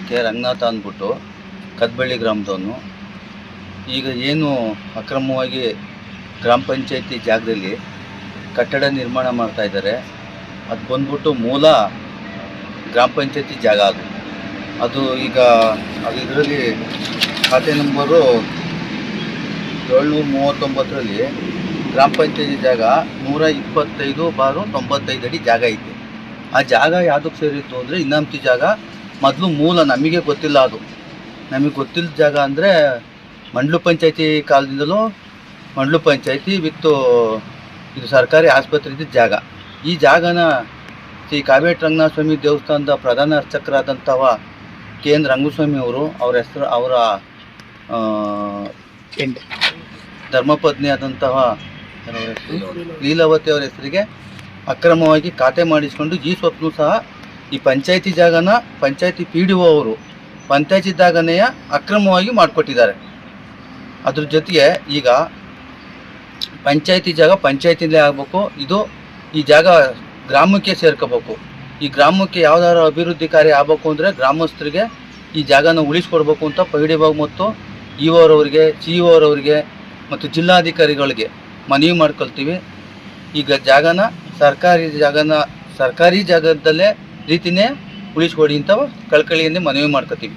K Ranganatha ಅಂದ್ಬಿಟ್ಟು ಕದ್ಬಳ್ಳಿ ಗ್ರಾಮದವನು. ಈಗ ಏನು ಅಕ್ರಮವಾಗಿ ಗ್ರಾಮ ಪಂಚಾಯತಿ ಜಾಗದಲ್ಲಿ ಕಟ್ಟಡ ನಿರ್ಮಾಣ ಮಾಡ್ತಾಯಿದ್ದಾರೆ, ಅದು ಬಂದ್ಬಿಟ್ಟು ಮೂಲ ಗ್ರಾಮ ಪಂಚಾಯತಿ ಜಾಗ ಅದು ಈಗ ಅದು ಇದರಲ್ಲಿ ಖಾತೆ ನಂಬರು 739ರಲ್ಲಿ ಗ್ರಾಮ ಪಂಚಾಯತಿ ಜಾಗ 125/95 ಅಡಿ ಜಾಗ ಐತೆ. ಆ ಜಾಗ ಯಾವುದಕ್ಕೆ ಸೇರಿತ್ತು ಅಂದರೆ ಇನಾಮತಿ ಜಾಗ. ಮೊದಲು ಮೂಲ ನಮಗೆ ಗೊತ್ತಿಲ್ಲ, ಅದು ನಮಗೆ ಗೊತ್ತಿಲ್ಲದ ಜಾಗ ಅಂದರೆ ಮಂಡ್ಲು ಪಂಚಾಯತಿ ಕಾಲದಿಂದಲೂ ಮಂಡ್ಲು ಪಂಚಾಯತಿ ವಿತ್ತು ಇದು ಸರ್ಕಾರಿ ಆಸ್ಪತ್ರೆ ಇದ್ದ ಜಾಗ. ಈ ಜಾಗನ ಶ್ರೀ ಕಾವೇಟಿ ರಂಗನಾಥ ಸ್ವಾಮಿ ದೇವಸ್ಥಾನದ ಪ್ರಧಾನ ಅರ್ಚಕರಾದಂಥವ ಕೆ ಎನ್ ರಂಗಸ್ವಾಮಿ ಅವರ ಹೆಸರು, ಅವರ ಧರ್ಮಪತ್ನಿ ಆದಂತಹ ಲೀಲಾವತಿ ಅವರ ಹೆಸರಿಗೆ ಅಕ್ರಮವಾಗಿ ಖಾತೆ ಮಾಡಿಸ್ಕೊಂಡು ಈ ಸ್ವಪ್ನೂ ಸಹ ಈ ಪಂಚಾಯತಿ ಜಾಗನ ಪಂಚಾಯತಿ PDO ಅವರು ಪಂಚಾಯತಿ ಜಾಗನೆಯ ಅಕ್ರಮವಾಗಿ ಮಾಡಿಕೊಟ್ಟಿದ್ದಾರೆ. ಅದ್ರ ಜೊತೆಗೆ ಈಗ ಪಂಚಾಯತಿ ಜಾಗ ಪಂಚಾಯತಿಲೇ ಆಗಬೇಕು, ಈ ಜಾಗ ಗ್ರಾಮಕ್ಕೆ ಸೇರ್ಕೋಬೇಕು. ಈ ಗ್ರಾಮಕ್ಕೆ ಯಾವ್ದಾದ್ರು ಅಭಿವೃದ್ಧಿ ಕಾರ್ಯ ಆಗಬೇಕು ಅಂದರೆ ಗ್ರಾಮಸ್ಥರಿಗೆ ಈ ಜಾಗನ ಉಳಿಸ್ಕೊಡ್ಬೇಕು ಅಂತ PDO ಮತ್ತು EO ಅವರಿಗೆ, CO ಅವರಿಗೆ ಮತ್ತು ಜಿಲ್ಲಾಧಿಕಾರಿಗಳಿಗೆ ಮನವಿ ಮಾಡ್ಕೊಳ್ತೀವಿ. ಈಗ ಜಾಗನ ಸರ್ಕಾರಿ ಜಾಗದಲ್ಲೇ ರೀತಿಯೇ ಉಳಿಸ್ಕೊಡಿ ಅಂತ ಕಳಕಳಿಯಿಂದ ಮನವಿ ಮಾಡ್ಕೊತೀವಿ.